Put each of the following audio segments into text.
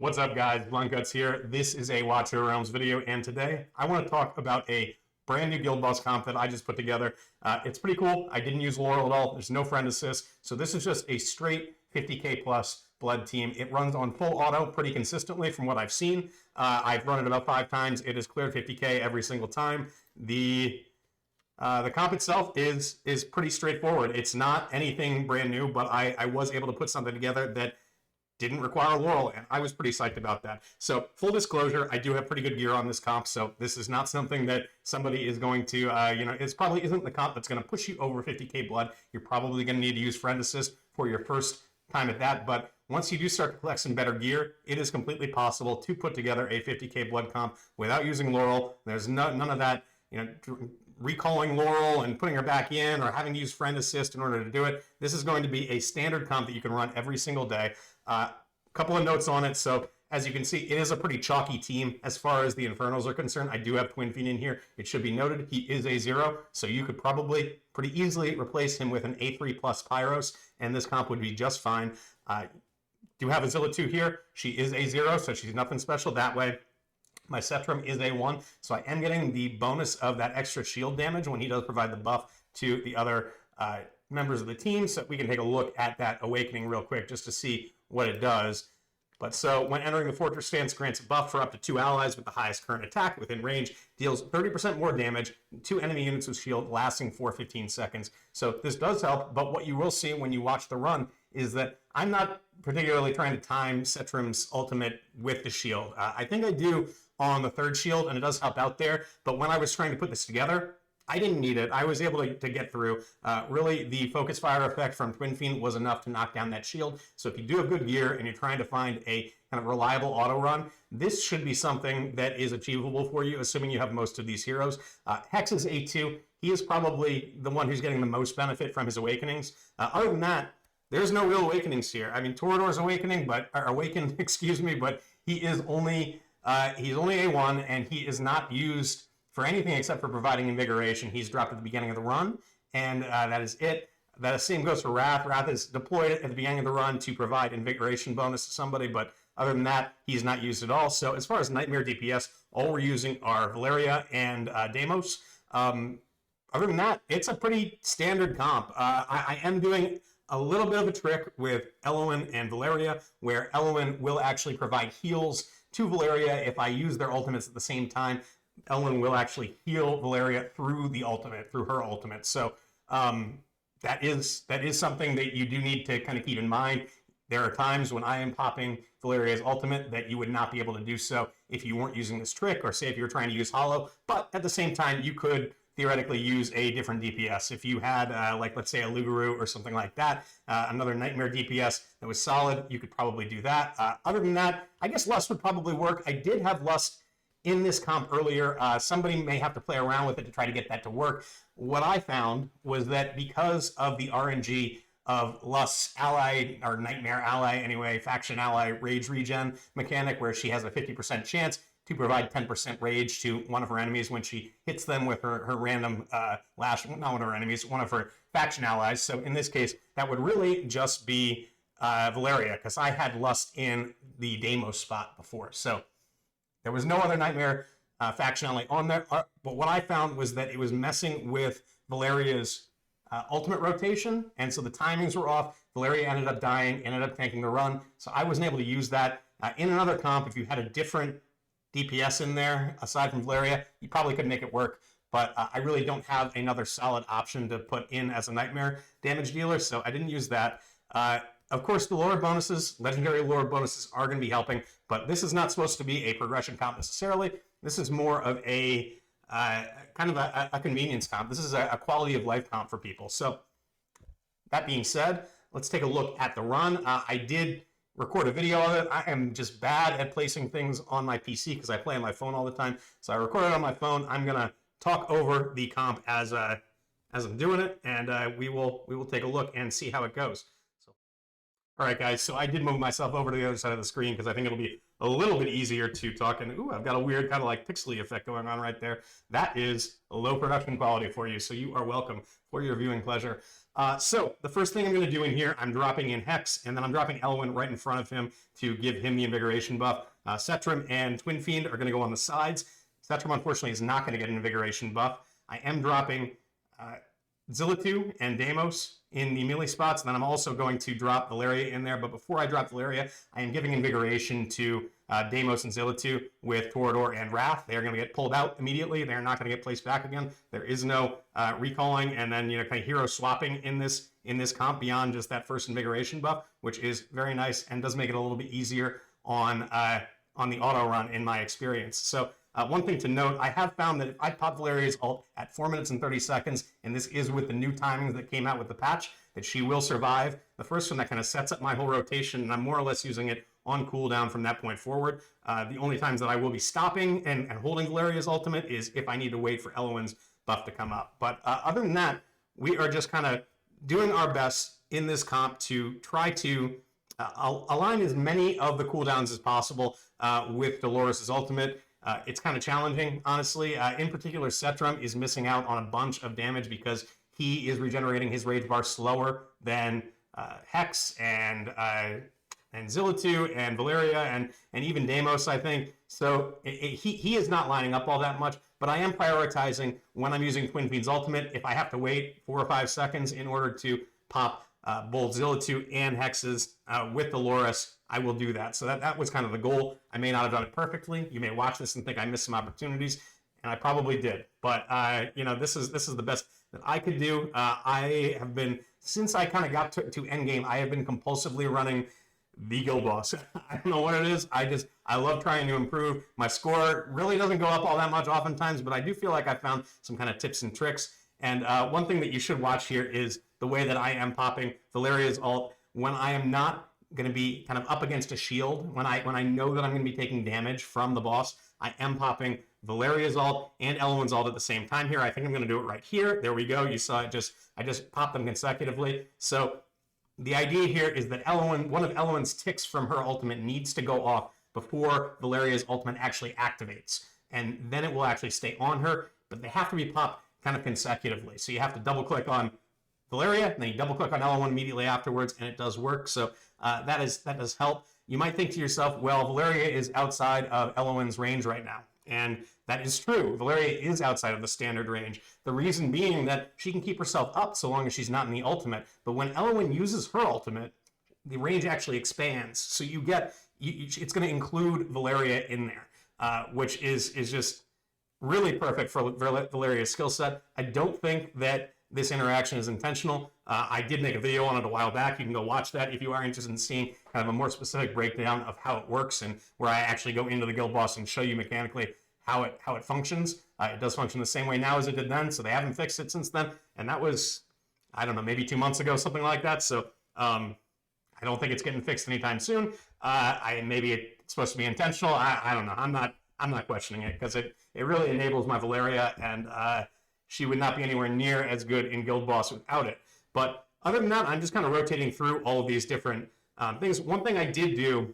What's up, guys? Blunt Guts here. This is a Watch Your Realms video, and today I want to talk about a brand new Guild Boss comp that I just put together. It's pretty cool. I didn't use Laurel at all. There's no friend assist, so this is just a straight 50k plus blood team. It runs on full auto pretty consistently from what I've seen. I've run it about 5 times. It has cleared 50k every single time. The comp itself is pretty straightforward. It's not anything brand new, but I was able to put something together that didn't require Laurel, and I was pretty psyched about that. So, full disclosure, I do have pretty good gear on this comp, so this is not something that somebody is going to, it probably isn't the comp that's going to push you over 50k blood. You're probably going to need to use friend assist for your first time at that, but once you do start to collect some better gear, it is completely possible to put together a 50k blood comp without using Laurel. There's none of that, recalling Laurel and putting her back in or having to use friend assist in order to do it. This is going to be a standard comp that you can run every single day. Couple of notes on it. So as you can see, it is a pretty chalky team as far as the Infernals are concerned. I do have Twin Fiend in here. It should be noted he is a 0, so you could probably pretty easily replace him with an A3 plus Pyros, and this comp would be just fine. Do have Azilla 2 here. She is a 0, so she's nothing special that way. My Setram is a 1, so I am getting the bonus of that extra shield damage when he does provide the buff to the other members of the team. So we can take a look at that Awakening real quick just to see what it does. But so when entering the fortress stance, grants a buff for up to 2 allies with the highest current attack within range, deals 30% more damage to enemy units with shield lasting for 15 seconds. So this does help, but what you will see when you watch the run is that I'm not particularly trying to time Setram's ultimate with the shield. I think I do on the 3rd shield, and it does help out there, but when I was trying to put this together, I didn't need it. I was able to get through. Really, the focus fire effect from Twin Fiend was enough to knock down that shield. So if you do have good gear and you're trying to find a kind of reliable auto run, this should be something that is achievable for you, assuming you have most of these heroes. Hex is A2. He is probably the one who's getting the most benefit from his Awakenings. Other than that, there's no real Awakenings here. I mean, Torador's Awakening, but Awakened, excuse me, but he is only he's only A1, and he is not used for anything except for providing invigoration. He's dropped at the beginning of the run, and that is it. That same goes for Wrath. Wrath is deployed at the beginning of the run to provide invigoration bonus to somebody, but other than that, he's not used at all. So as far as Nightmare DPS, all we're using are Valeria and Deimos. Other than that, it's a pretty standard comp. I am doing a little bit of a trick with Elowen and Valeria, where Elowen will actually provide heals to Valeria if I use their ultimates at the same time. Elowen will actually heal Valeria through the ultimate, through her ultimate. So that is something that you do need to kind of keep in mind. There are times when I am popping Valeria's ultimate that you would not be able to do so if you weren't using this trick, or say if you were trying to use Hollow. But at the same time, you could theoretically use a different DPS. If you had, like, let's say a Lugaru or something like that, another Nightmare DPS that was solid, you could probably do that. Other than that, I guess Lust would probably work. I did have Lust in this comp earlier. Somebody may have to play around with it to try to get that to work. What I found was that because of the RNG of Lust's ally, or Nightmare ally anyway, faction ally rage regen mechanic, where she has a 50% chance to provide 10% rage to one of her enemies when she hits them with her random lash, not one of her enemies, one of her faction allies. So in this case, that would really just be Valeria, because I had Lust in the Deimos spot before. So there was no other Nightmare faction ally on there, but what I found was that it was messing with Valeria's ultimate rotation, and so the timings were off. Valeria ended up dying, ended up tanking the run, so I wasn't able to use that. In another comp, if you had a different DPS in there, aside from Valeria, you probably could make it work, but I really don't have another solid option to put in as a Nightmare damage dealer, so I didn't use that. Of course, the lore bonuses, legendary lore bonuses, are going to be helping, but this is not supposed to be a progression comp necessarily. This is more of a kind of a convenience comp. This is a quality of life comp for people. So that being said, let's take a look at the run. I did record a video of it. I am just bad at placing things on my PC because I play on my phone all the time. So I recorded it on my phone. I'm going to talk over the comp as I'm doing it, and we will take a look and see how it goes. All right, guys, so I did move myself over to the other side of the screen because I think it'll be a little bit easier to talk. And ooh, I've got a weird kind of like pixely effect going on right there. That is a low production quality for you, so you are welcome for your viewing pleasure. So the first thing I'm going to do in here, I'm dropping in Hex, and then I'm dropping Elwyn right in front of him to give him the invigoration buff. Setram and Twin Fiend are going to go on the sides. Setram, unfortunately, is not going to get an invigoration buff. I am dropping Zillitu and Deimos in the melee spots, and then I'm also going to drop Valeria in there. But before I drop Valeria, I am giving invigoration to Deimos and Zillitu with Torador and Wrath. They are going to get pulled out immediately. They're not going to get placed back again. There is no recalling and then kind of hero swapping in this comp beyond just that first invigoration buff, which is very nice and does make it a little bit easier on the auto run in my experience. So one thing to note, I have found that if I pop Valeria's ult at 4 minutes and 30 seconds, and this is with the new timings that came out with the patch, that she will survive. The first one that kind of sets up my whole rotation, and I'm more or less using it on cooldown from that point forward. The only times that I will be stopping and holding Valeria's ultimate is if I need to wait for Elwyn's buff to come up. But other than that, we are just kind of doing our best in this comp to try to align as many of the cooldowns as possible with Dolores' ultimate. It's kind of challenging, honestly. In particular, Setram is missing out on a bunch of damage because he is regenerating his rage bar slower than Hex and Zillitu and Valeria and even Deimos, I think. So he is not lining up all that much, but I am prioritizing when I'm using Twin Fiend's ultimate. If I have to wait 4 or 5 seconds in order to pop both Zillitu and Hexes with Dolores, I will do that. So that was kind of the goal. I may not have done it perfectly. You may watch this and think I missed some opportunities, and I probably did. But this is the best that I could do. I have been, since I kind of got to endgame, I have been compulsively running the guild boss. I don't know what it is. I love trying to improve. My score really doesn't go up all that much oftentimes, but I do feel like I found some kind of tips and tricks. And one thing that you should watch here is the way that I am popping Valeria's ult when I am not going to be kind of up against a shield. When I know that I'm going to be taking damage from the boss, I am popping Valeria's ult and Elwyn's ult at the same time here. I think I'm going to do it right here. There we go. You saw it. I just popped them consecutively. So the idea here is that one of Elwyn's ticks from her ultimate needs to go off before Valeria's ultimate actually activates, and then it will actually stay on her. But they have to be popped kind of consecutively. So you have to double click on Valeria, and then you double click on Elwyn immediately afterwards, and it does work. So that does help. You might think to yourself, well, Valeria is outside of Elwyn's range right now. And that is true. Valeria is outside of the standard range. The reason being that she can keep herself up so long as she's not in the ultimate. But when Elwyn uses her ultimate, the range actually expands. So it's going to include Valeria in there, which is just really perfect for Valeria's skill set. I don't think that this interaction is intentional. I did make a video on it a while back. You can go watch that if you are interested in seeing kind of a more specific breakdown of how it works and where I actually go into the guild boss and show you mechanically how it functions. It does function the same way now as it did then, so they haven't fixed it since then. And that was, I don't know, maybe 2 months ago, something like that. So I don't think it's getting fixed anytime soon. Maybe it's supposed to be intentional. I don't know. I'm not questioning it because it really enables my Valeria, and she would not be anywhere near as good in Guild Boss without it. But other than that, I'm just kind of rotating through all of these different things. One thing I did do,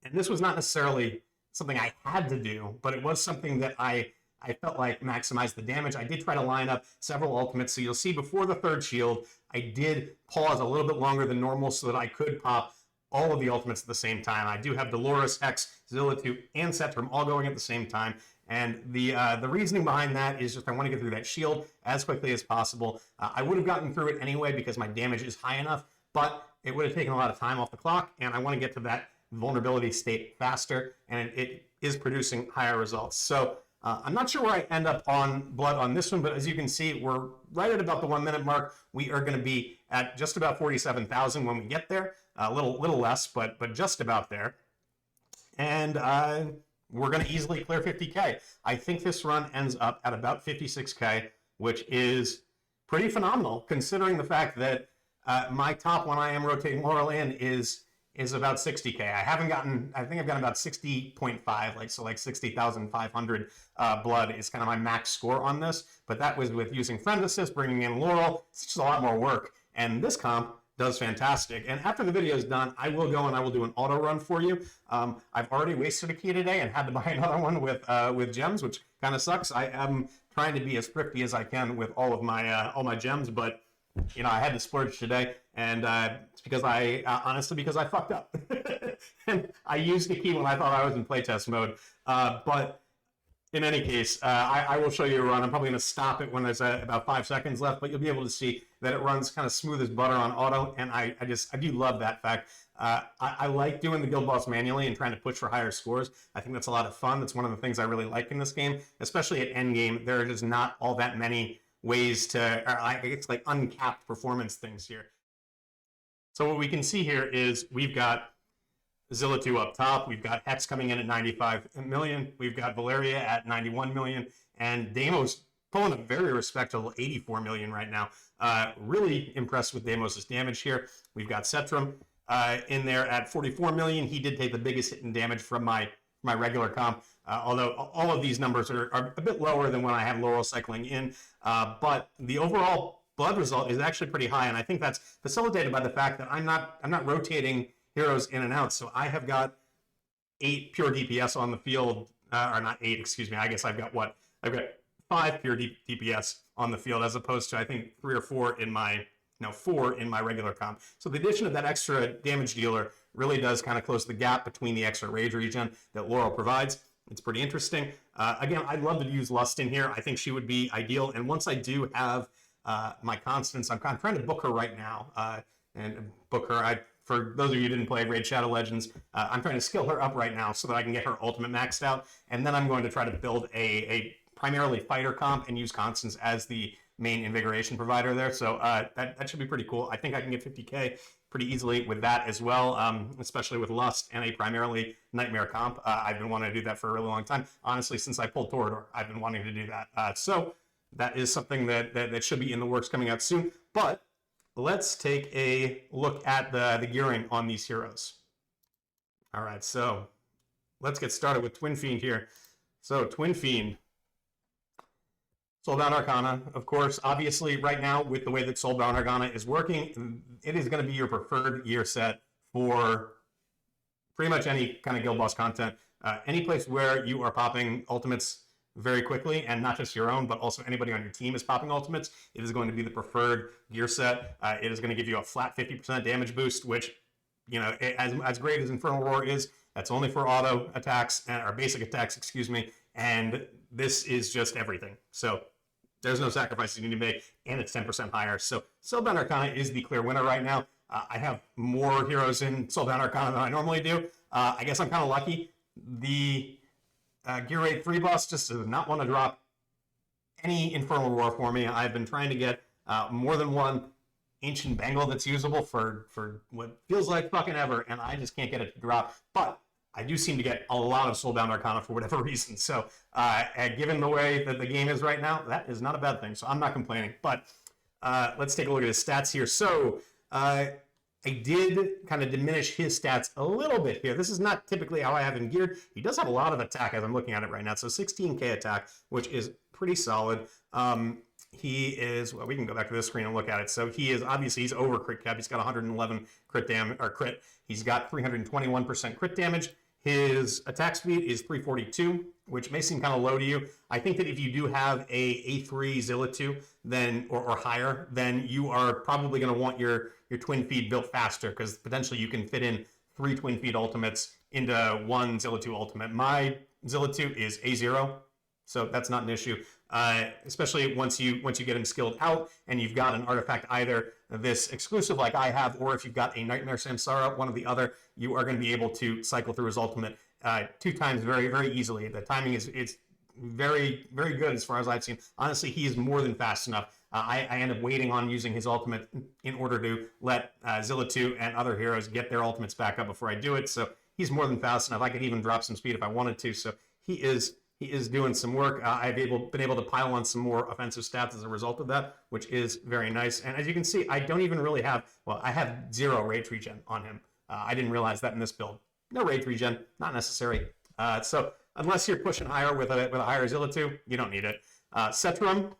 and this was not necessarily something I had to do, but it was something that I felt like maximized the damage. I did try to line up several ultimates. So you'll see before the third shield, I did pause a little bit longer than normal so that I could pop all of the ultimates at the same time. I do have Dolores, Hex, Zillitu, and Setram all going at the same time. And the reasoning behind that is just I want to get through that shield as quickly as possible. I would have gotten through it anyway because my damage is high enough, but it would have taken a lot of time off the clock, and I want to get to that vulnerability state faster, and it is producing higher results. So I'm not sure where I end up on blood on this one, but as you can see, we're right at about the 1 minute mark. We are going to be at just about 47,000 when we get there. A little less, but just about there. And we're going to easily clear 50K. I think this run ends up at about 56K, which is pretty phenomenal considering the fact that my top when I am rotating Laurel in is about 60K. I think I've gotten about 60.5, like 60,500 blood is kind of my max score on this. But that was with using Friend Assist, bringing in Laurel. It's just a lot more work. And this comp does fantastic. And after the video is done, I will go and I will do an auto run for you. I've already wasted a key today and had to buy another one with gems, which kind of sucks. I am trying to be as thrifty as I can with all my gems, but you know, I had to splurge today, and it's because honestly because I fucked up. And I used the key when I thought I was in playtest mode. But in any case, I will show you a run. I'm probably going to stop it when there's about 5 seconds left, but you'll be able to see that it runs kind of smooth as butter on auto, and I do love that fact. I like doing the guild boss manually and trying to push for higher scores. I think that's a lot of fun. That's one of the things I really like in this game, especially at endgame. There are just not all that many ways to, it's like uncapped performance things here. So what we can see here is we've got Zilla 2 up top. We've got Hex coming in at 95 million. We've got Valeria at 91 million. And Deimos pulling a very respectable 84 million right now. Really impressed with Deimos' damage here. We've got Setrum in there at 44 million. He did take the biggest hit in damage from my regular comp. Although all of these numbers are a bit lower than when I have Laurel cycling in. But the overall blood result is actually pretty high. And I think that's facilitated by the fact that I'm not rotating heroes in and out. So I have got 8 pure DPS on the field, or not 8, excuse me. I guess I've got 5 pure DPS on the field, as opposed to I think 3 or 4 in my 4 in my regular comp. So the addition of that extra damage dealer really does kind of close the gap between the extra rage regen that Laurel provides. It's pretty interesting. Again, I'd love to use Lust in here. I think she would be ideal. And once I do have my Constance, I'm kind of trying to book her right now and book her. For those of you who didn't play Raid Shadow Legends, I'm trying to skill her up right now so that I can get her ultimate maxed out. And then I'm going to try to build a primarily fighter comp and use Constance as the main invigoration provider there. So that should be pretty cool. I think I can get 50k pretty easily with that as well, especially with Lust and a primarily Nightmare comp. I've been wanting to do that for a really long time. Honestly, since I pulled Torador, I've been wanting to do that. So that is something that should be in the works coming out soon. But let's take a look at the gearing on these heroes. All right, so let's get started with Twin Fiend here. So Twin Fiend, Soulbound Arcana, of course. Obviously, right now, with the way that Soulbound Arcana is working, it is going to be your preferred gear set for pretty much any kind of guild boss content. Any place where you are popping ultimates very quickly, and not just your own, but also anybody on your team is popping ultimates, it is going to be the preferred gear set. It is going to give you a flat 50% damage boost, which, you know, as great as Infernal Roar is, that's only for auto attacks, or basic attacks, excuse me, and this is just everything. So there's no sacrifices you need to make, and it's 10% higher. So Soulbound Arcana is the clear winner right now. I have more heroes in Soulbound Arcana than I normally do. I guess I'm kind of lucky. The Gear Raid 3 boss just does not want to drop any Infernal Roar for me. I've been trying to get more than one Ancient Bangle that's usable for what feels like fucking ever, and I just can't get it to drop. But I do seem to get a lot of Soulbound Arcana for whatever reason. So given the way that the game is right now, that is not a bad thing. So I'm not complaining. But let's take a look at his stats here. So I did kind of diminish his stats a little bit here. This is not typically how I have him geared. He does have a lot of attack as I'm looking at it right now. So 16k attack, which is pretty solid. He is, well, we can go back to this screen and look at it. So he is, obviously, he's over crit cap. He's got 111 crit damage, or crit. He's got 321% crit damage. His attack speed is 342, which may seem kind of low to you. I think that if you do have a A3 Zilla 2 then, or higher, then you are probably going to want your Twin Feed built faster, because potentially you can fit in 3 Twin Feed ultimates into 1 Zilla 2 ultimate. My Zilla 2 is A0, so that's not an issue. Especially once you get him skilled out and you've got an artifact, either this exclusive like I have, or if you've got a Nightmare Samsara, one or the other, you are going to be able to cycle through his ultimate 2 times very, very easily. The timing is very, very good as far as I've seen. Honestly, he is more than fast enough. I end up waiting on using his ultimate in order to let Zilla 2 and other heroes get their ultimates back up before I do it. So he's more than fast enough. I could even drop some speed if I wanted to. So he is doing some work. I've been able to pile on some more offensive stats as a result of that, which is very nice. And as you can see, I don't even really have, well, I have 0 rage regen on him. I didn't realize that in this build. No rage regen, not necessary. So unless you're pushing higher with a higher Zilla 2, you don't need it. Setrum,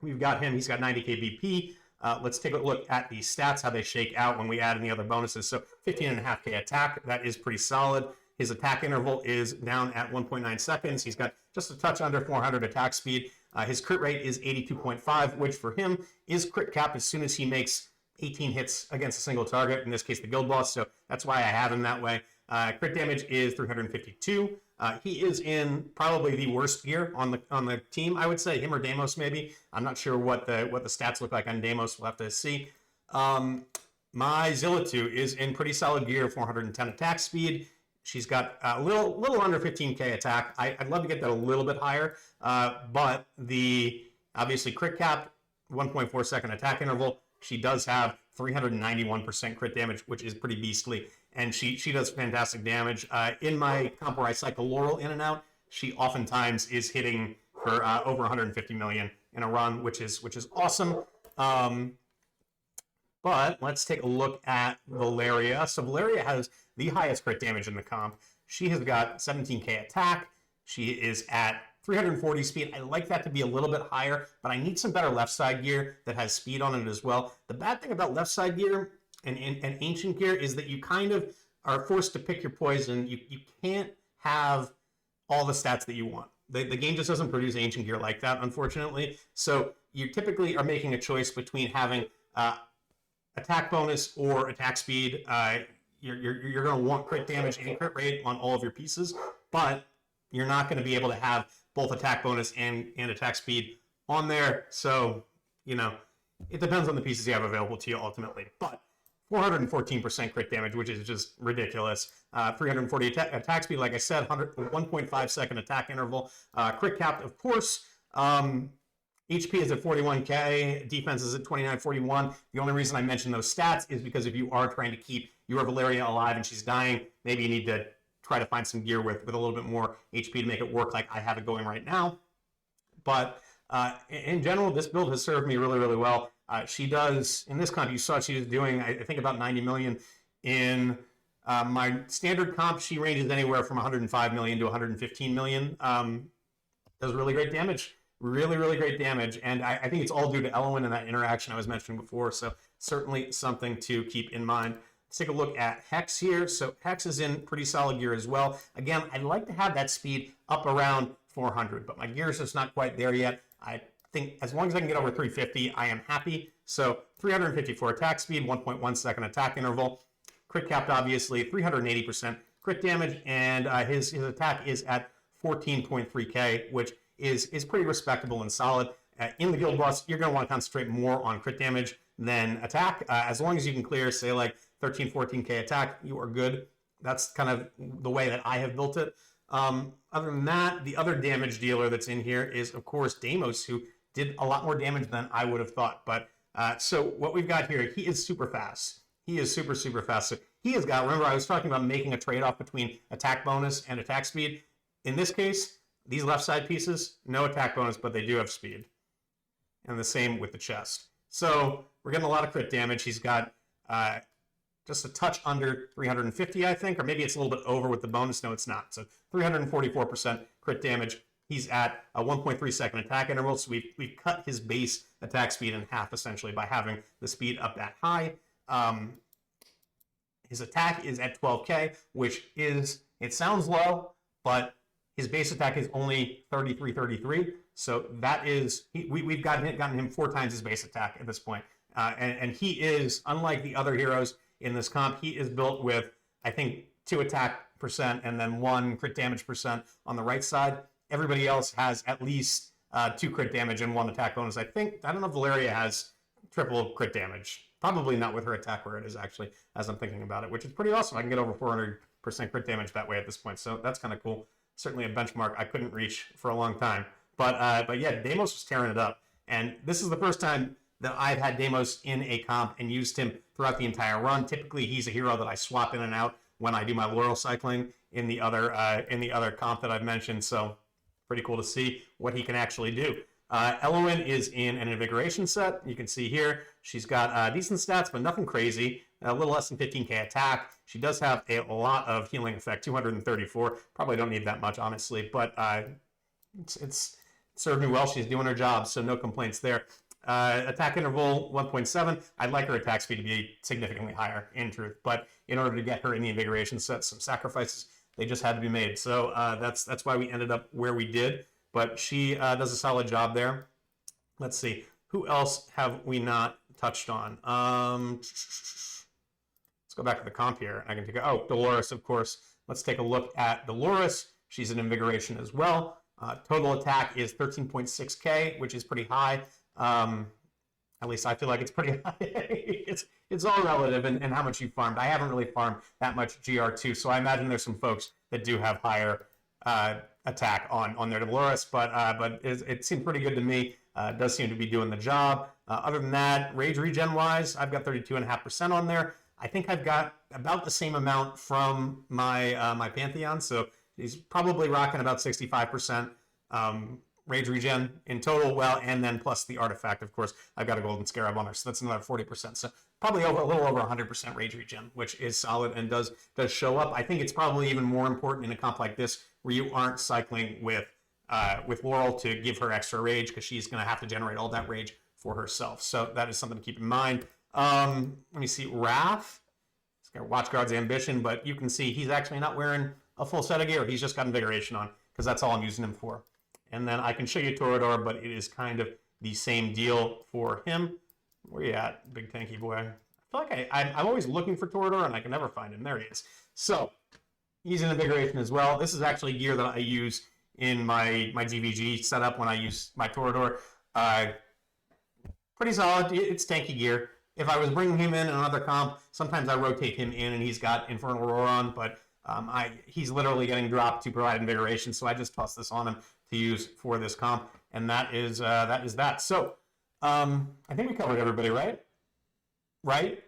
we've got him. He's got 90k BP. Let's take a look at the stats, how they shake out when we add in the other bonuses. So 15.5K attack, that is pretty solid. His attack interval is down at 1.9 seconds. He's got just a touch under 400 attack speed. His crit rate is 82.5, which for him is crit cap as soon as he makes 18 hits against a single target, in this case the guild boss, so that's why I have him that way. Crit damage is 352. He is in probably the worst gear on the team, I would say, him or Deimos maybe. I'm not sure what the stats look like on Deimos. We'll have to see. My Zillatu is in pretty solid gear, 410 attack speed. She's got a little under 15K attack. I'd love to get that a little bit higher, but the obviously crit cap, 1.4 second attack interval. She does have 391% crit damage, which is pretty beastly, and she does fantastic damage. In my comp where I cycle Laurel in and out, she oftentimes is hitting for over 150 million in a run, which is awesome. But let's take a look at Valeria. So Valeria has the highest crit damage in the comp. She has got 17K attack. She is at 340 speed. I like that to be a little bit higher, but I need some better left side gear that has speed on it as well. The bad thing about left side gear and ancient gear is that you kind of are forced to pick your poison. You can't have all the stats that you want. The game just doesn't produce ancient gear like that, unfortunately. So you typically are making a choice between having attack bonus or attack speed. You're going to want crit damage and crit rate on all of your pieces, but you're not going to be able to have both attack bonus and attack speed on there. So, you know, it depends on the pieces you have available to you ultimately. But 414% crit damage, which is just ridiculous. 340 attack speed, like I said, 1.5 second attack interval. Crit capped, of course. HP is at 41K, defense is at 2941. The only reason I mention those stats is because if you are trying to keep your Valeria alive and she's dying, maybe you need to try to find some gear with a little bit more HP to make it work like I have it going right now. But in general, this build has served me really, really well. She does, in this comp, you saw she was doing, I think, about 90 million. In my standard comp, she ranges anywhere from 105 million to 115 million. Does really great damage. Really, really great damage, and I think it's all due to Elowen and that interaction I was mentioning before, so certainly something to keep in mind. Let's take a look at Hex here. So Hex is in pretty solid gear as well. Again, I'd like to have that speed up around 400, but my gear is just not quite there yet. I think as long as I can get over 350, I am happy. So 354 attack speed, 1.1 second attack interval. Crit capped, obviously, 380% crit damage, and his attack is at 14.3K, which is pretty respectable and solid. In the guild boss, you're going to want to concentrate more on crit damage than attack. As long as you can clear, say, like 13, 14K attack, you are good. That's kind of the way that I have built it. Other than that, the other damage dealer that's in here is, of course, Deimos, who did a lot more damage than I would have thought. But so what we've got here, he is super fast. He is super, super fast. So he has got, remember I was talking about making a trade-off between attack bonus and attack speed. In this case, these left side pieces, no attack bonus, but they do have speed. And the same with the chest. So we're getting a lot of crit damage. He's got just a touch under 350, I think, or maybe it's a little bit over with the bonus. No, it's not. So 344% crit damage. He's at a 1.3 second attack interval, so we've cut his base attack speed in half, essentially, by having the speed up that high. His attack is at 12K, which is, it sounds low, but his base attack is only 33. So that is, we've gotten him 4 times his base attack at this point. And he is, unlike the other heroes in this comp, he is built with, I think, 2 attack percent and then 1 crit damage percent on the right side. Everybody else has at least 2 crit damage and 1 attack bonus. I don't know if Valeria has triple crit damage. Probably not with her attack where it is, actually, as I'm thinking about it, which is pretty awesome. I can get over 400% crit damage that way at this point. So that's kind of cool. Certainly a benchmark I couldn't reach for a long time. But yeah, Deimos was tearing it up. And this is the first time that I've had Deimos in a comp and used him throughout the entire run. Typically, he's a hero that I swap in and out when I do my Laurel cycling in the other comp that I've mentioned. So pretty cool to see what he can actually do. Elowen is in an invigoration set. You can see here she's got decent stats, but nothing crazy. A little less than 15K attack. She does have a lot of healing effect, 234. Probably don't need that much, honestly, but it's served me well. She's doing her job, so no complaints there. Attack interval 1.7. I'd like her attack speed to be significantly higher, in truth. But in order to get her in the invigoration set, some sacrifices, they just had to be made. So that's why we ended up where we did. But she does a solid job there. Let's see. Who else have we not touched on? Let's go back to the comp here. I can take Dolores, of course. Let's take a look at Dolores. She's an invigoration as well. Total attack is 13.6k, which is pretty high. At least I feel like it's pretty high. it's all relative and how much you farmed. I haven't really farmed that much GR2, so I imagine there's some folks that do have higher attack on their Dolores, but it seemed pretty good to me. It does seem to be doing the job. Other than that, rage regen wise, I've got 32.5% on there. I think I've got about the same amount from my my Pantheon, so he's probably rocking about 65% rage regen in total. Well, and then plus the artifact, of course, I've got a golden scarab on there, so that's another 40%. So probably a little over 100% rage regen, which is solid and does show up. I think it's probably even more important in a comp like this where you aren't cycling with Laurel to give her extra rage, because she's going to have to generate all that rage for herself. So that is something to keep in mind. Let me see, Wrath. He's got Watchguard's Ambition, but you can see he's actually not wearing a full set of gear. He's just got Invigoration on, because that's all I'm using him for. And then I can show you Torador, but it is kind of the same deal for him. Where you at, big tanky boy? I feel like I'm always looking for Torador, and I can never find him. There he is. So he's in Invigoration as well. This is actually gear that I use in my GVG setup when I use my Torador. Pretty solid. It's tanky gear. If I was bringing him in another comp, sometimes I rotate him in and he's got Infernal Roar on, but he's literally getting dropped to provide Invigoration, so I just toss this on him to use for this comp, and that is that. So I think we covered everybody, right? Right?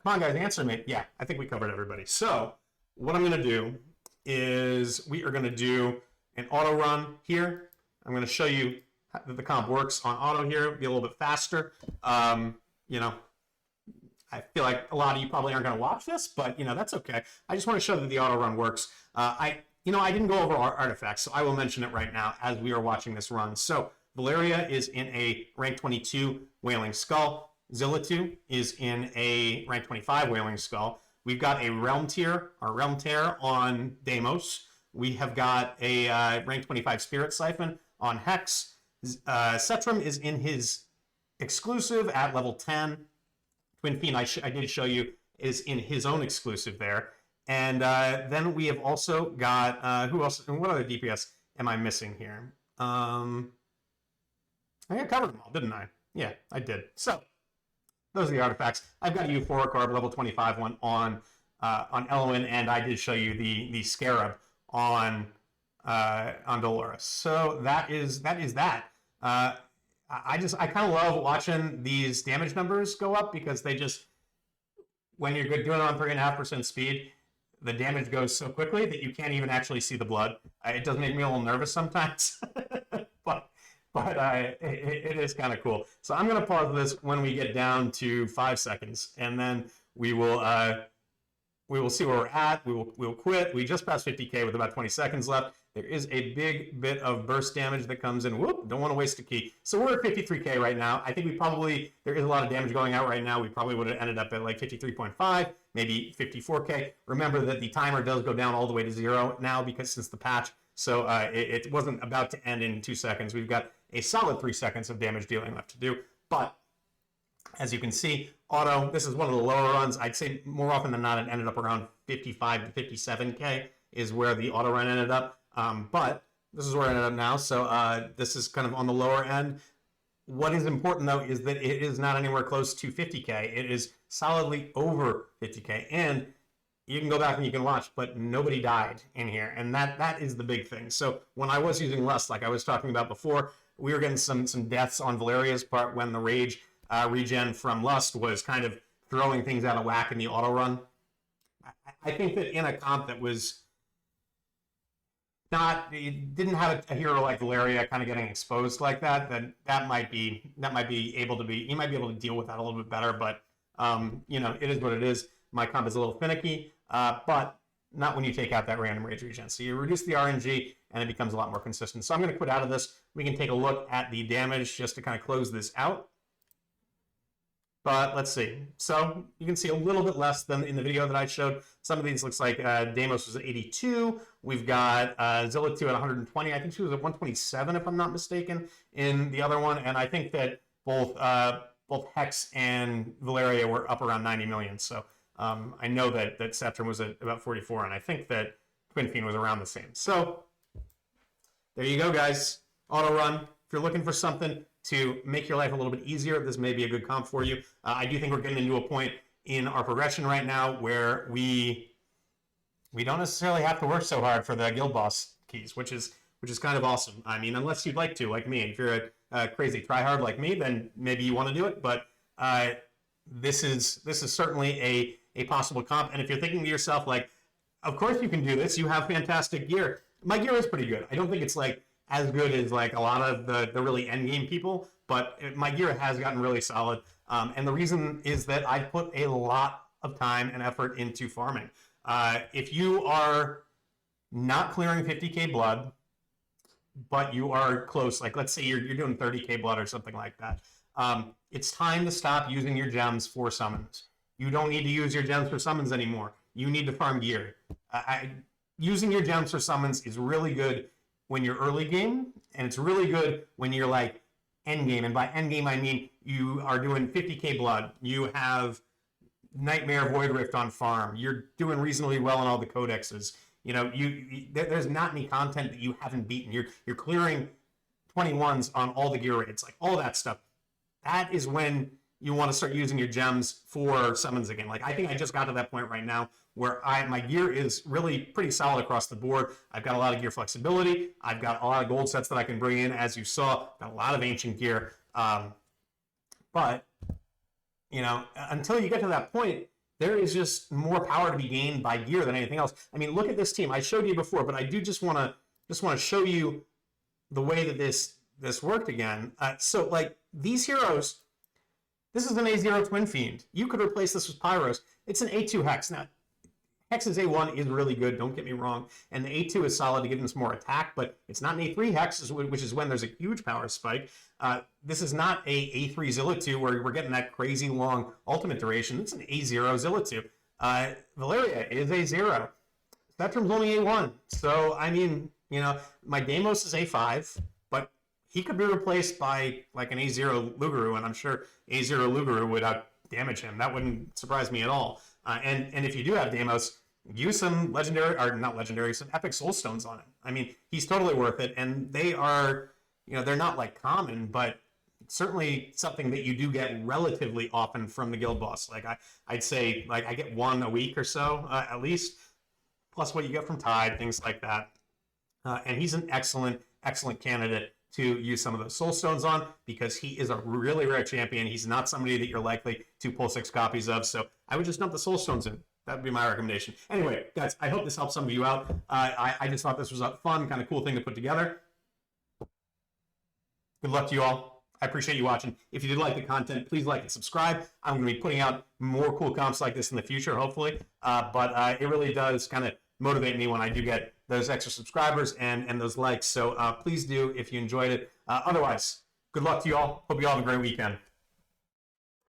Come on, guys, answer me. Yeah, I think we covered everybody. So what I'm going to do is we are going to do an auto run here. I'm going to show you that the comp works on auto here, be a little bit faster. You know, I feel like a lot of you probably aren't going to watch this, but, you know, that's okay. I just want to show that the auto run works. I didn't go over our artifacts, so I will mention it right now as we are watching this run. So Valeria is in a rank 22 Wailing Skull. Zillatu is in a rank 25 Wailing Skull. We've got a Realm Tier, our Realm Tear on Deimos. We have got a rank 25 Spirit Siphon on Hex. Setram is in his exclusive at level 10. Twin Fiend, I did show you, is in his own exclusive there. And then we have also got, who else, and what other DPS am I missing here? I think I covered them all, didn't I? Yeah, I did. So, those are the artifacts. I've got a Euphoric Orb, level 25 one on Elwyn, and I did show you the Scarab on Dolores. So that is that. I kind of love watching these damage numbers go up, because they just, when you're doing it on 3.5% speed, the damage goes so quickly that you can't even actually see the blood. It does make me a little nervous sometimes, but it is kind of cool. So I'm going to pause this when we get down to 5 seconds, and then we will see where we're at. We'll quit. We just passed 50k with about 20 seconds left. There is a big bit of burst damage that comes in. Whoop, don't want to waste a key. So we're at 53k right now. I think there is a lot of damage going out right now. We probably would have ended up at like 53.5, maybe 54k. Remember that the timer does go down all the way to 0 now, because since the patch. So it wasn't about to end in 2 seconds. We've got a solid 3 seconds of damage dealing left to do. But as you can see, auto, this is one of the lower runs. I'd say more often than not, it ended up around 55 to 57k is where the auto run ended up. But this is where I ended up now. So this is kind of on the lower end. What is important, though, is that it is not anywhere close to 50k. It is solidly over 50k. And you can go back and you can watch, but nobody died in here. And that is the big thing. So when I was using Lust, like I was talking about before, we were getting some deaths on Valeria's part when the rage regen from Lust was kind of throwing things out of whack in the auto run. I think that in a comp that was it didn't have a hero like Valeria kind of getting exposed like that, then that might be able to be, you might be able to deal with that a little bit better. But you know, it is what it is. My comp is a little finicky, but not when you take out that random rage regen. So you reduce the RNG and it becomes a lot more consistent. So I'm going to quit out of this. We can take a look at the damage just to kind of close this out. But let's see. So you can see a little bit less than in the video that I showed. Some of these looks like Deimos was at 82. We've got Zilla 2 at 120. I think she was at 127 if I'm not mistaken in the other one. And I think that both Hex and Valeria were up around 90 million. So I know that Septrum was at about 44, and I think that Twin Fiend was around the same. So there you go, guys. Auto run. If you're looking for something to make your life a little bit easier, this may be a good comp for you. I do think we're getting into a point in our progression right now where we don't necessarily have to work so hard for the guild boss keys, which is kind of awesome. I mean, unless you'd like to, like me. If you're a crazy tryhard like me, then maybe you want to do it. But this is certainly a possible comp. And if you're thinking to yourself, like, of course you can do this. You have fantastic gear. My gear is pretty good. I don't think it's like as good as like a lot of the really end game people, but my gear has gotten really solid. And the reason is that I put a lot of time and effort into farming. If you are not clearing 50k blood, but you are close, like let's say you're doing 30k blood or something like that, it's time to stop using your gems for summons. You don't need to use your gems for summons anymore. You need to farm gear. Using your gems for summons is really good when you're early game, and it's really good when you're like end game. And by end game, I mean you are doing 50k blood. You have Nightmare Void Rift on farm. You're doing reasonably well in all the codexes. You know, there's not any content that you haven't beaten. You're clearing 21s on all the gear raids, like all that stuff. That is when you want to start using your gems for summons again. Like I think I just got to that point right now where my gear is really pretty solid across the board. I've got a lot of gear flexibility. I've got a lot of gold sets that I can bring in, as you saw. Got a lot of ancient gear. But you know, until you get to that point, there is just more power to be gained by gear than anything else. I mean, look at this team. I showed you before, but I do just want to show you the way that this worked again. So like these heroes, this is an A0 Twin Fiend. You could replace this with Pyros. It's an A2 Hex. Now, Hex's A1 is really good, don't get me wrong, and the A2 is solid to give them some more attack, but it's not an A3 Hex, which is when there's a huge power spike. This is not a A3 Zilla 2 where we're getting that crazy long ultimate duration. It's an A0 Zilla 2. Valeria is A0. Spectrum's only A1. So, I mean, you know, my Deimos is A5, but he could be replaced by like an A0 Lugaru, and I'm sure A0 Lugaru would damage him. That wouldn't surprise me at all. And if you do have Deimos, use some legendary, or not legendary, some epic soul stones on it. I mean, he's totally worth it, and they are, you know, they're not like common, but certainly something that you do get relatively often from the guild boss. Like I'd say, like I get one a week or so at least, plus what you get from Tide, things like that. And he's an excellent candidate to use some of those soul stones on because he is a really rare champion. He's not somebody that you're likely to pull 6 copies of. So I would just dump the soul stones in. That would be my recommendation. Anyway, guys, I hope this helps some of you out. I just thought this was a fun, kind of cool thing to put together. Good luck to you all. I appreciate you watching. If you did like the content, please like and subscribe. I'm going to be putting out more cool comps like this in the future, hopefully. But it really does kind of motivate me when I do get those extra subscribers and those likes. So please do if you enjoyed it. Otherwise, good luck to you all. Hope you all have a great weekend.